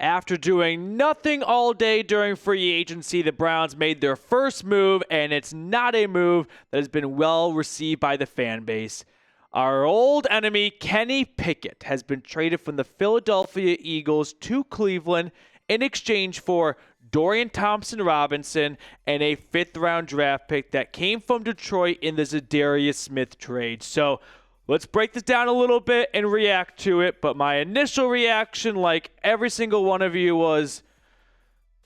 After doing nothing all day during free agency, the Browns made their first move, and it's not a move that has been well received by the fan base. Our old enemy, Kenny Pickett, has been traded from the Philadelphia Eagles to Cleveland in exchange for Dorian Thompson-Robinson and a fifth-round draft pick that came from Detroit in the Zadarius Smith trade. So let's break this down a little bit and react to it. But my initial reaction, like every single one of you, was,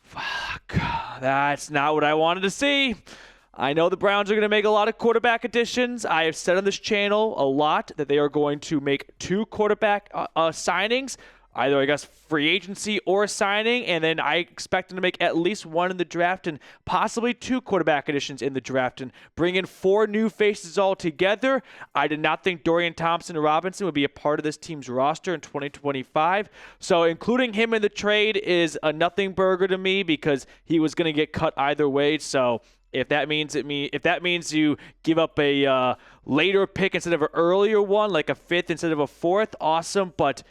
fuck, that's not what I wanted to see. I know the Browns are going to make a lot of quarterback additions. I have said on this channel a lot that they are going to make 2 quarterback signings, either, I guess, free agency or a signing, and then I expect them to make at least 1 in the draft and possibly 2 quarterback additions in the draft and bring in 4 new faces all together. I did not think Dorian Thompson-Robinson would be a part of this team's roster in 2025, so including him in the trade is a nothing burger to me because he was going to get cut either way. So if that means you give up a later pick instead of an earlier one, like a 5th instead of a 4th, awesome. But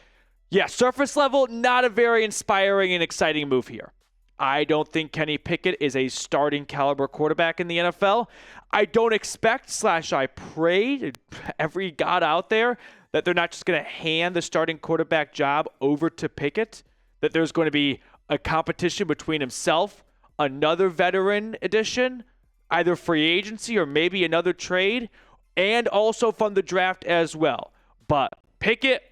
yeah, surface level, not a very inspiring and exciting move here. I don't think Kenny Pickett is a starting caliber quarterback in the NFL. I don't expect / I pray to every god out there that they're not just going to hand the starting quarterback job over to Pickett, that there's going to be a competition between himself, another veteran addition, either free agency or maybe another trade, and also from the draft as well. But Pickett,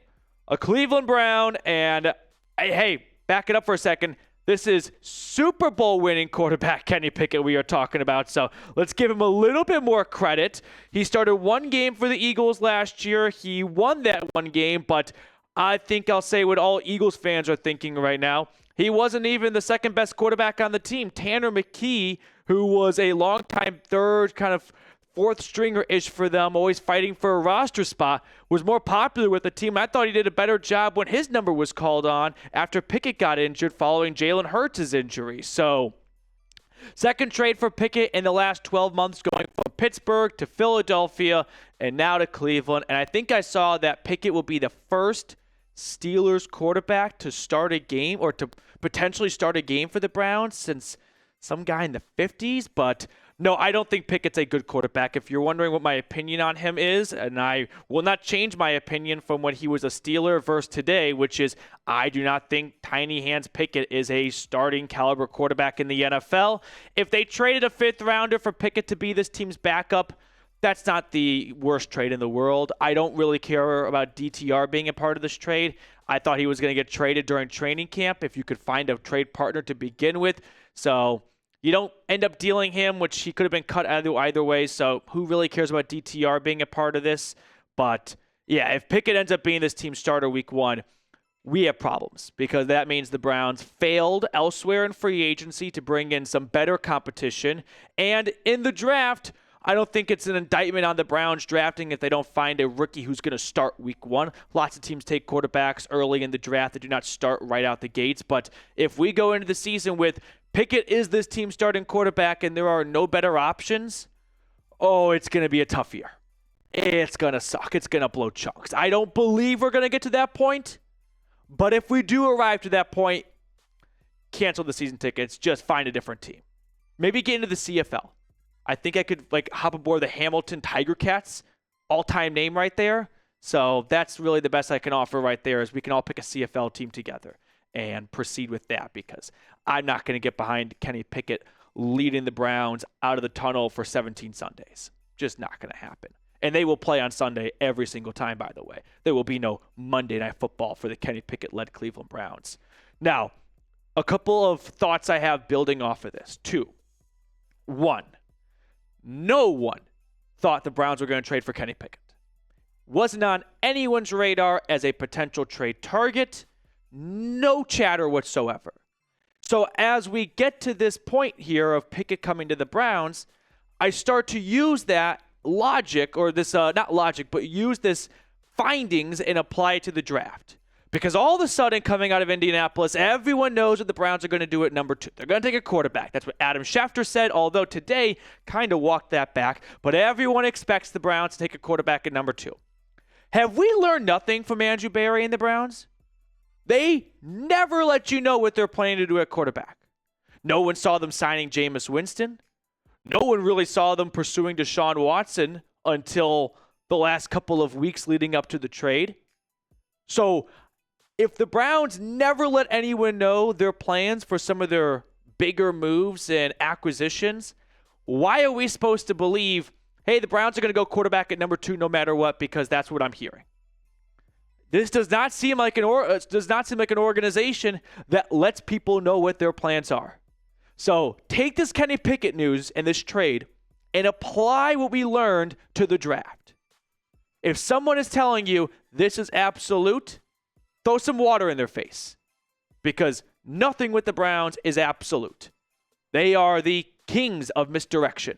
a Cleveland Brown, and hey, back it up for a second. This is Super Bowl winning quarterback Kenny Pickett we are talking about, so let's give him a little bit more credit. He started 1 game for the Eagles last year. He won that 1 game, but I think I'll say what all Eagles fans are thinking right now. He wasn't even the second best quarterback on the team. Tanner McKee, who was a longtime third, kind of 4th stringer-ish for them, always fighting for a roster spot, was more popular with the team. I thought he did a better job when his number was called on after Pickett got injured following Jalen Hurts' injury. So, second trade for Pickett in the last 12 months, going from Pittsburgh to Philadelphia and now to Cleveland. And I think I saw that Pickett will be the first Steelers quarterback to start a game or to potentially start a game for the Browns since some guy in the 50s. But no, I don't think Pickett's a good quarterback. If you're wondering what my opinion on him is, and I will not change my opinion from when he was a Steeler versus today, which is I do not think Tiny Hands Pickett is a starting caliber quarterback in the NFL. If they traded a 5th rounder for Pickett to be this team's backup, that's not the worst trade in the world. I don't really care about DTR being a part of this trade. I thought he was going to get traded during training camp if you could find a trade partner to begin with. So you don't end up dealing him, which he could have been cut either way. So who really cares about DTR being a part of this? But yeah, if Pickett ends up being this team's starter week 1, we have problems because that means the Browns failed elsewhere in free agency to bring in some better competition. And in the draft, I don't think it's an indictment on the Browns drafting if they don't find a rookie who's going to start week 1. Lots of teams take quarterbacks early in the draft that do not start right out the gates. But if we go into the season with Pickett is this team's starting quarterback and there are no better options, oh, it's going to be a tough year. It's going to suck. It's going to blow chunks. I don't believe we're going to get to that point. But if we do arrive to that point, cancel the season tickets. Just find a different team. Maybe get into the CFL. I think I could hop aboard the Hamilton Tiger Cats, all-time name right there. So that's really the best I can offer right there is we can all pick a CFL team together and proceed with that because I'm not going to get behind Kenny Pickett leading the Browns out of the tunnel for 17 Sundays. Just not going to happen. And they will play on Sunday every single time, by the way. There will be no Monday Night Football for the Kenny Pickett-led Cleveland Browns. Now, a couple of thoughts I have building off of this. 2. 1. No one thought the Browns were going to trade for Kenny Pickett. Wasn't on anyone's radar as a potential trade target. No chatter whatsoever. So as we get to this point here of Pickett coming to the Browns, I start to use that logic, or this, not logic, but use this findings and apply it to the draft. Because all of a sudden, coming out of Indianapolis, everyone knows what the Browns are going to do at number 2. They're going to take a quarterback. That's what Adam Schefter said, although today kind of walked that back. But everyone expects the Browns to take a quarterback at number 2. Have we learned nothing from Andrew Berry and the Browns? They never let you know what they're planning to do at quarterback. No one saw them signing Jameis Winston. No one really saw them pursuing Deshaun Watson until the last couple of weeks leading up to the trade. So if the Browns never let anyone know their plans for some of their bigger moves and acquisitions, why are we supposed to believe, hey, the Browns are going to go quarterback at number 2 no matter what, because that's what I'm hearing? This does not seem like an organization that lets people know what their plans are. So take this Kenny Pickett news and this trade and apply what we learned to the draft. If someone is telling you this is absolute, throw some water in their face, because nothing with the Browns is absolute. They are the kings of misdirection.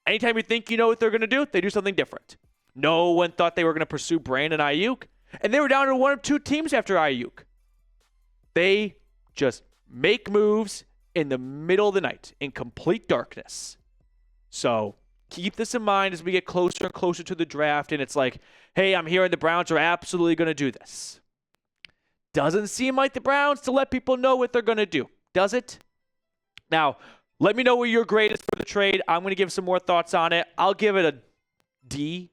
Anytime you think you know what they're going to do, they do something different. No one thought they were going to pursue Brandon Ayuk, and they were down to 1 of 2 teams after Ayuk. They just make moves in the middle of the night in complete darkness. So keep this in mind as we get closer and closer to the draft, and it's like, hey, I'm hearing the Browns are absolutely going to do this. Doesn't seem like the Browns to let people know what they're going to do, does it? Now, let me know what your grade is for the trade. I'm going to give some more thoughts on it. I'll give it a D.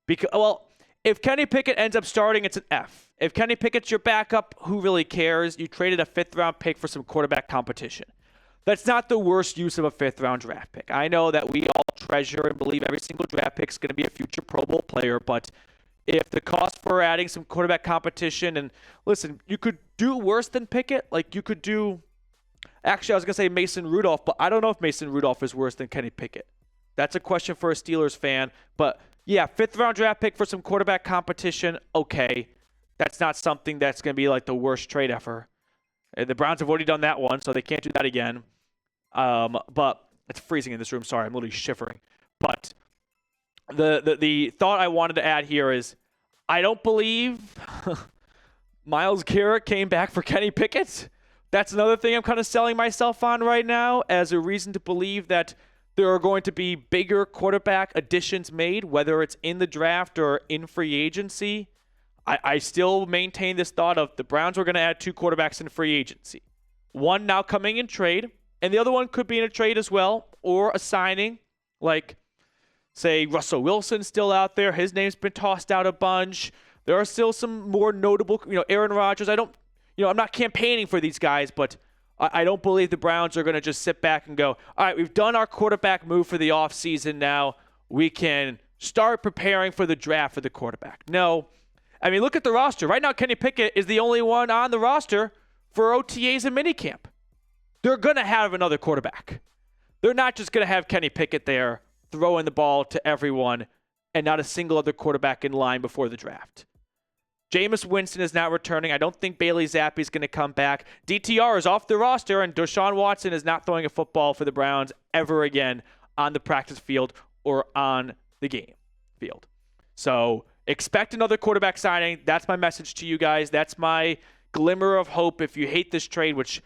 Because, well, if Kenny Pickett ends up starting, it's an F. If Kenny Pickett's your backup, who really cares? You traded a 5th-round pick for some quarterback competition. That's not the worst use of a 5th-round draft pick. I know that we all treasure and believe every single draft pick is going to be a future Pro Bowl player, but if the cost for adding some quarterback competition, and listen, you could do worse than Pickett. Like, you could do, actually, I was going to say Mason Rudolph, but I don't know if Mason Rudolph is worse than Kenny Pickett. That's a question for a Steelers fan. But yeah, 5th-round draft pick for some quarterback competition, okay. That's not something that's going to be like the worst trade ever. The Browns have already done that one, so they can't do that again. But it's freezing in this room. Sorry, I'm literally shivering. But the thought I wanted to add here is, I don't believe Myles Garrett came back for Kenny Pickett. That's another thing I'm kind of selling myself on right now as a reason to believe that there are going to be bigger quarterback additions made, whether it's in the draft or in free agency. I still maintain this thought of the Browns were going to add 2 quarterbacks in free agency. One now coming in trade, and the other one could be in a trade as well, or a signing, like, say, Russell Wilson's still out there. His name's been tossed out a bunch. There are still some more notable, Aaron Rodgers. I'm not campaigning for these guys, but I don't believe the Browns are going to just sit back and go, all right, we've done our quarterback move for the offseason now. We can start preparing for the draft for the quarterback. No. I mean, look at the roster. Right now, Kenny Pickett is the only one on the roster for OTAs and minicamp. They're going to have another quarterback. They're not just going to have Kenny Pickett there throwing the ball to everyone and not a single other quarterback in line before the draft. Jameis Winston is not returning. I don't think Bailey Zappi is going to come back. DTR is off the roster, and Deshaun Watson is not throwing a football for the Browns ever again on the practice field or on the game field. So expect another quarterback signing. That's my message to you guys. That's my glimmer of hope if you hate this trade, which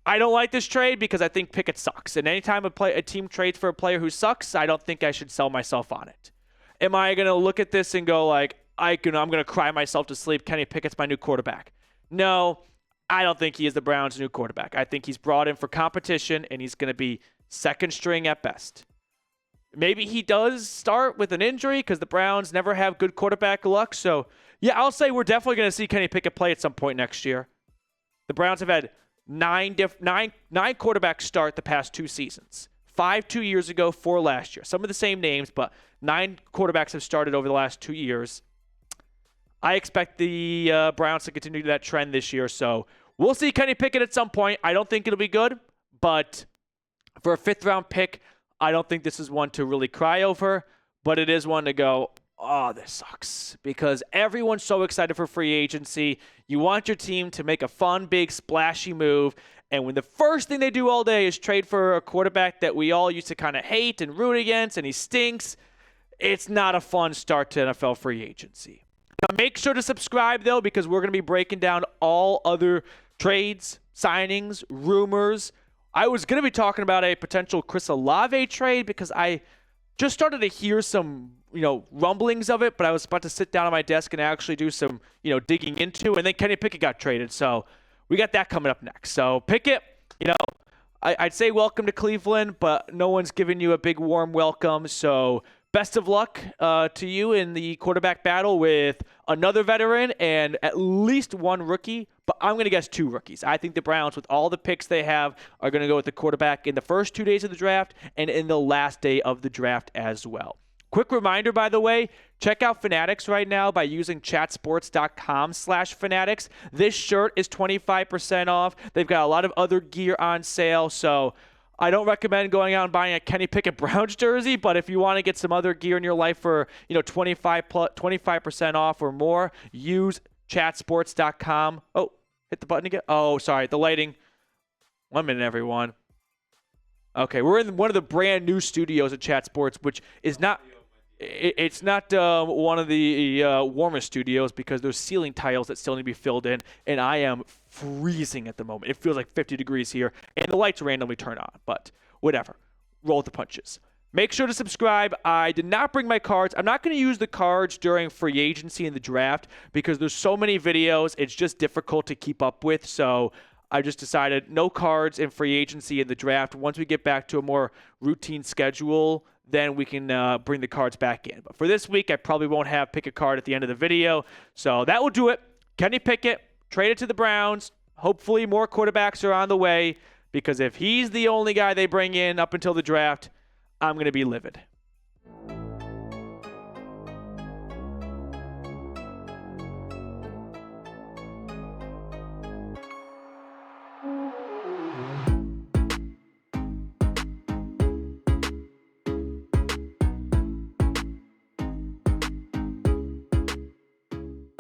I don't like this trade because I think Pickett sucks. And anytime a team trades for a player who sucks, I don't think I should sell myself on it. Am I going to look at this and go like, I'm going to cry myself to sleep, Kenny Pickett's my new quarterback? No, I don't think he is the Browns' new quarterback. I think he's brought in for competition, and he's going to be second string at best. Maybe he does start with an injury because the Browns never have good quarterback luck. So, yeah, I'll say we're definitely going to see Kenny Pickett play at some point next year. The Browns have had nine quarterbacks start the past 2 seasons. 5 2 years ago, 4 last year. Some of the same names, but 9 quarterbacks have started over the last 2 years. I expect the Browns to continue that trend this year. So we'll see Kenny Pickett at some point. I don't think it'll be good, but for a 5th-round pick, I don't think this is one to really cry over, but it is one to go, oh, this sucks. Because everyone's so excited for free agency. You want your team to make a fun, big, splashy move. And when the first thing they do all day is trade for a quarterback that we all used to kind of hate and root against, and he stinks, it's not a fun start to NFL free agency. Now, make sure to subscribe, though, because we're going to be breaking down all other trades, signings, rumors. I was going to be talking about a potential Chris Olave trade because I just started to hear some rumblings of it, but I was about to sit down at my desk and actually do some, digging into. And then Kenny Pickett got traded, so we got that coming up next. So Pickett, I'd say welcome to Cleveland, but no one's giving you a big warm welcome. So best of luck to you in the quarterback battle with another veteran and at least one rookie. But I'm going to guess 2 rookies. I think the Browns, with all the picks they have, are going to go with the quarterback in the first 2 days of the draft and in the last day of the draft as well. Quick reminder, by the way, check out Fanatics right now by using chatsports.com/Fanatics. This shirt is 25% off. They've got a lot of other gear on sale, so I don't recommend going out and buying a Kenny Pickett Browns jersey, but if you want to get some other gear in your life for 25% off or more, use chatsports.com. Oh, hit the button again. Oh, sorry, the lighting. 1 minute, everyone. Okay, we're in one of the brand new studios at Chat Sports, which is not. It's not one of the warmest studios because there's ceiling tiles that still need to be filled in, and I am freezing at the moment. It feels like 50 degrees here, and the lights randomly turn on, but whatever. Roll with the punches. Make sure to subscribe. I did not bring my cards. I'm not going to use the cards during free agency and the draft because there's so many videos. It's just difficult to keep up with, so I just decided no cards in free agency and the draft. Once we get back to a more routine schedule, then we can bring the cards back in. But for this week, I probably won't pick a card at the end of the video. So that will do it. Kenny Pickett, traded to the Browns. Hopefully more quarterbacks are on the way because if he's the only guy they bring in up until the draft, I'm going to be livid.